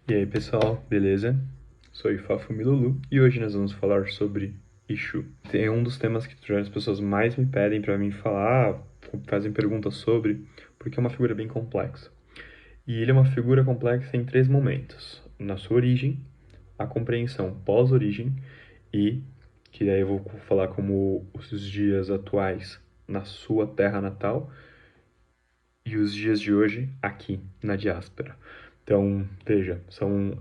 E aí pessoal, beleza? Sou Ifafu Milulu e hoje nós vamos falar sobre Exu. É um dos temas que as pessoas mais me pedem para mim falar, fazem perguntas sobre, porque é uma figura bem complexa. E ele é uma figura complexa em três momentos: na sua origem, a compreensão pós-origem e, que daí eu vou falar como os dias atuais na sua terra natal, e os dias de hoje aqui na diáspora. Então, veja,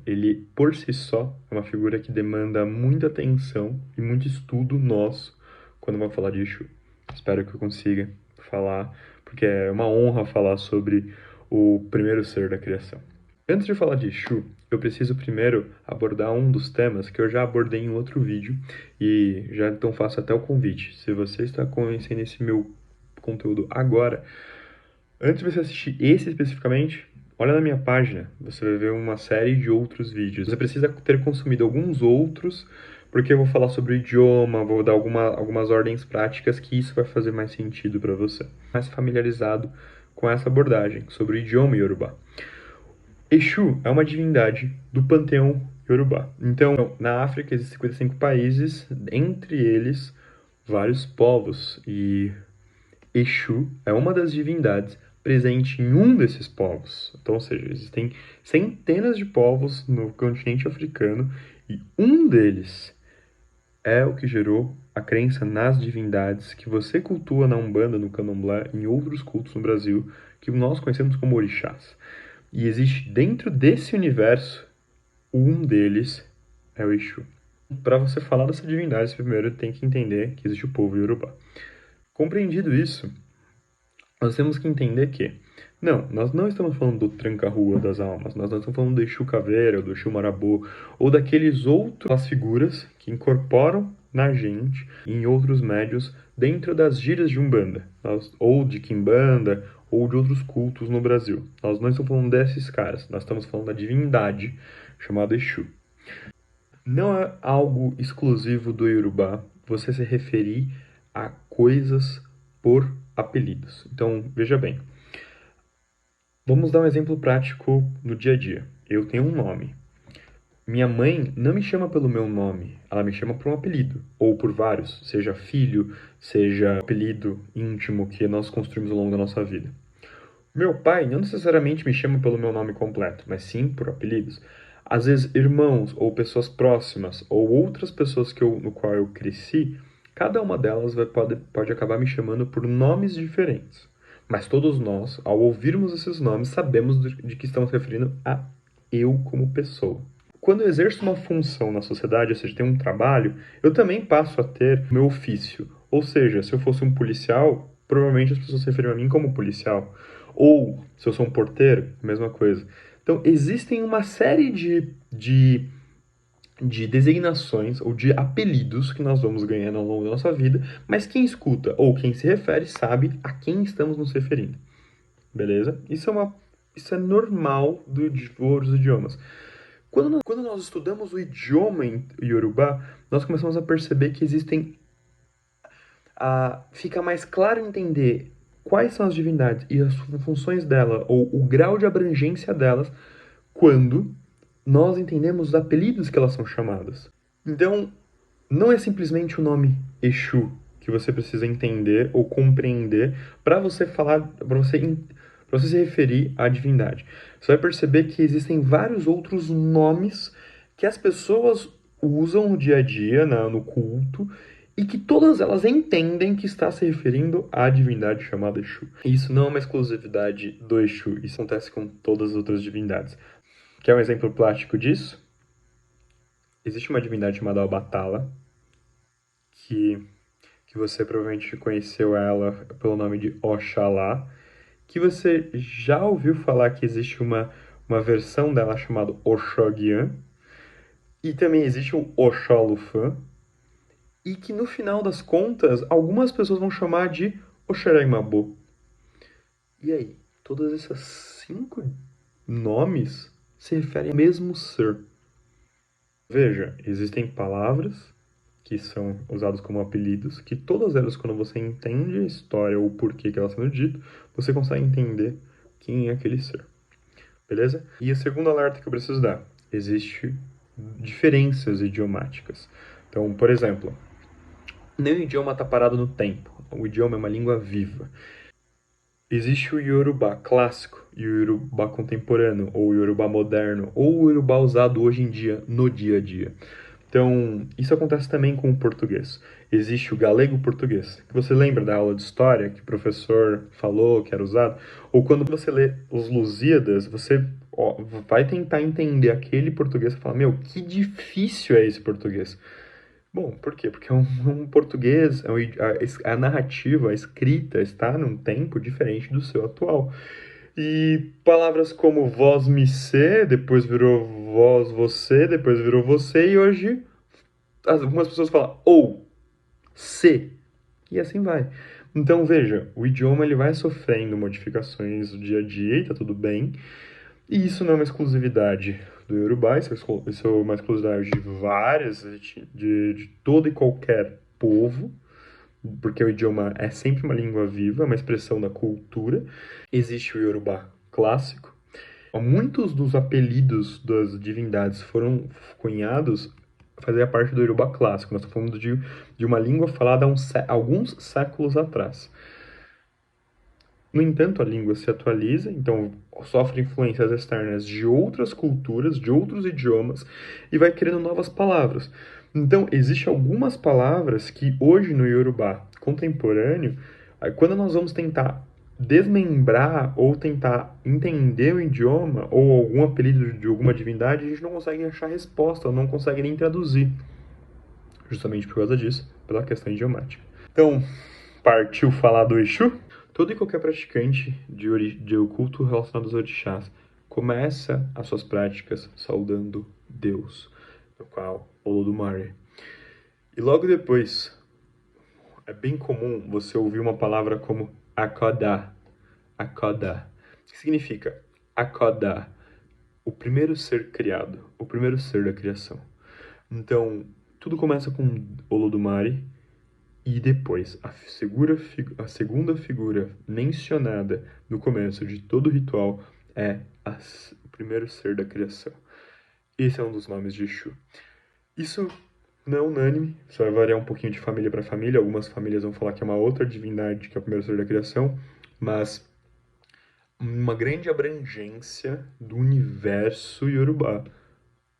ele por si só é uma figura que demanda muita atenção e muito estudo nosso quando vamos falar de Exu. Espero que eu consiga falar, porque é uma honra falar sobre o primeiro ser da criação. Antes de falar de Exu, eu preciso primeiro abordar um dos temas que eu já abordei em outro vídeo e já então faço até o convite. Se você está conhecendo esse meu conteúdo agora, antes de você assistir esse especificamente, olha na minha página, você vai ver uma série de outros vídeos. Você precisa ter consumido alguns outros, porque eu vou falar sobre o idioma, vou dar algumas ordens práticas que isso vai fazer mais sentido para você. Mais familiarizado com essa abordagem sobre o idioma Yorubá. Exu é uma divindade do panteão Yorubá. Então, na África existem 55 países, entre eles vários povos, e Exu é uma das divindades presente em um desses povos. Então, ou seja, existem centenas de povos no continente africano e um deles é o que gerou a crença nas divindades que você cultua na Umbanda, no Candomblé, em outros cultos no Brasil, que nós conhecemos como orixás. E existe dentro desse universo, um deles é o Exu. Para você falar dessa divindade, primeiro tem que entender que existe o povo Yorubá. Compreendido isso, nós temos que entender que, não, nós não estamos falando do tranca-rua das almas, nós não estamos falando do Exu Caveira, do Exu Marabu, ou daqueles outras figuras que incorporam na gente, em outros médios, dentro das gírias de Umbanda, ou de Quimbanda, ou de outros cultos no Brasil. Nós não estamos falando desses caras, nós estamos falando da divindade chamada Exu. Não é algo exclusivo do Yorubá você se referir a coisas por apelidos. Então, veja bem. Vamos dar um exemplo prático no dia a dia. Eu tenho um nome. Minha mãe não me chama pelo meu nome, ela me chama por um apelido, ou por vários, seja filho, seja apelido íntimo que nós construímos ao longo da nossa vida. Meu pai não necessariamente me chama pelo meu nome completo, mas sim por apelidos. Às vezes, irmãos ou pessoas próximas ou outras pessoas no qual eu cresci, cada uma delas pode acabar me chamando por nomes diferentes. Mas todos nós, ao ouvirmos esses nomes, sabemos de que estamos referindo a eu como pessoa. Quando eu exerço uma função na sociedade, ou seja, tenho um trabalho, eu também passo a ter meu ofício. Ou seja, se eu fosse um policial, provavelmente as pessoas se referiam a mim como policial. Ou, se eu sou um porteiro, a mesma coisa. Então, existem uma série de designações ou de apelidos que nós vamos ganhando ao longo da nossa vida, mas quem escuta ou quem se refere sabe a quem estamos nos referindo. Beleza? Isso é normal dos idiomas. Quando nós estudamos o idioma Yorubá, nós começamos a perceber que fica mais claro entender quais são as divindades e as funções dela, ou o grau de abrangência delas, quando nós entendemos os apelidos que elas são chamadas. Então, não é simplesmente o nome Exu que você precisa entender ou compreender para você falar, para você se referir à divindade. Você vai perceber que existem vários outros nomes que as pessoas usam no dia a dia, no culto, e que todas elas entendem que está se referindo à divindade chamada Exu. Isso não é uma exclusividade do Exu, isso acontece com todas as outras divindades. Quer um exemplo prático disso? Existe uma divindade chamada Obatala, que, que você provavelmente conheceu ela pelo nome de Oxalá, que você já ouviu falar que existe uma versão dela chamada Oxóguian, e também existe o Oxalufã, e que no final das contas, algumas pessoas vão chamar de Oxeremabô. E aí, todos esses 5 nomes se referem ao mesmo ser. Veja, existem palavras que são usadas como apelidos, que todas elas, quando você entende a história ou o porquê que elas são ditas, você consegue entender quem é aquele ser. Beleza? E o segundo alerta que eu preciso dar. existem diferenças idiomáticas. Então, por exemplo, nenhum idioma está parado no tempo. O idioma é uma língua viva. Existe o Yorubá clássico e o Yorubá contemporâneo, ou o Yorubá moderno, ou o Yorubá usado hoje em dia, no dia a dia. Então, isso acontece também com o português. Existe o galego-português, que você lembra da aula de história que o professor falou que era usado? Ou quando você lê os Lusíadas, você vai tentar entender aquele português e fala, meu, que difícil é esse português. Bom, por quê? Porque é um português, a narrativa, a escrita está num tempo diferente do seu atual. E palavras como vós me se, depois virou vós você, depois virou você, e hoje algumas pessoas falam ou, se, e assim vai. Então veja, o idioma ele vai sofrendo modificações do dia a dia e tá tudo bem. E isso não é uma exclusividade do Yorubá, isso é uma exclusividade de várias, de todo e qualquer povo, porque o idioma é sempre uma língua viva, uma expressão da cultura. Existe o Yorubá clássico. Muitos dos apelidos das divindades foram cunhados fazia parte do Yorubá clássico. Nós estamos falando de uma língua falada há alguns séculos atrás. No entanto, a língua se atualiza, então sofre influências externas de outras culturas, de outros idiomas, e vai criando novas palavras. Então, existem algumas palavras que hoje no Yorubá contemporâneo, quando nós vamos tentar desmembrar ou tentar entender o idioma ou algum apelido de alguma divindade, a gente não consegue achar resposta, ou não consegue nem traduzir. Justamente por causa disso, pela questão idiomática. Então, partiu falar do Exu? Todo e qualquer praticante de culto relacionado aos orixás começa as suas práticas saudando Deus, no qual Olodumare. E logo depois, é bem comum você ouvir uma palavra como Akoda. Akoda. O que significa Akoda? O primeiro ser criado, o primeiro ser da criação. Então, tudo começa com Olodumare, e depois, a segunda figura mencionada no começo de todo o ritual é o primeiro ser da criação. Esse é um dos nomes de Exu. Isso não é unânime, isso vai variar um pouquinho de família para família. Algumas famílias vão falar que é uma outra divindade que é o primeiro ser da criação, mas uma grande abrangência do universo Yorubá.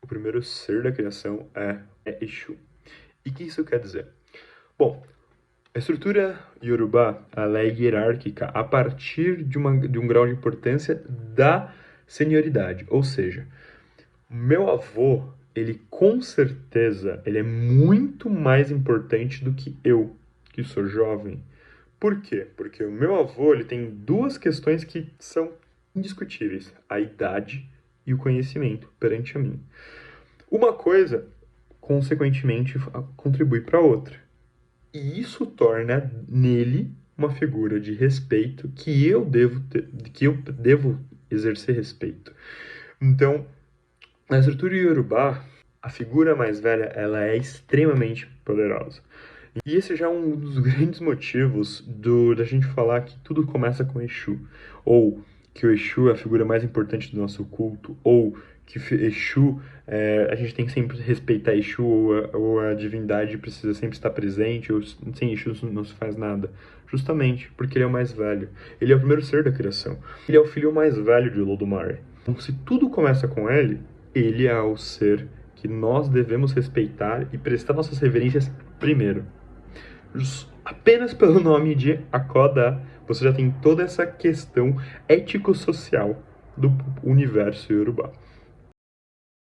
O primeiro ser da criação é Exu. E o que isso quer dizer? Bom, a estrutura Yorubá ela é hierárquica a partir de um grau de importância da senioridade. Ou seja, meu avô, ele com certeza, ele é muito mais importante do que eu, que sou jovem. Por quê? Porque o meu avô, ele tem duas questões que são indiscutíveis. A idade e o conhecimento perante a mim. Uma coisa, consequentemente, contribui para a outra. E isso torna nele uma figura de respeito que eu devo exercer respeito. Então, na estrutura Yorubá, a figura mais velha ela é extremamente poderosa. E esse já é um dos grandes motivos da gente falar que tudo começa com Exu. Ou que o Exu é a figura mais importante do nosso culto. Ou que Exu, a gente tem que sempre respeitar Exu, ou a divindade precisa sempre estar presente, ou sem Exu não se faz nada. Justamente porque ele é o mais velho. Ele é o primeiro ser da criação. Ele é o filho mais velho de Olodumare. Então, se tudo começa com ele é o ser que nós devemos respeitar e prestar nossas reverências primeiro. Apenas pelo nome de Akoda, você já tem toda essa questão ético-social do universo Yorubá.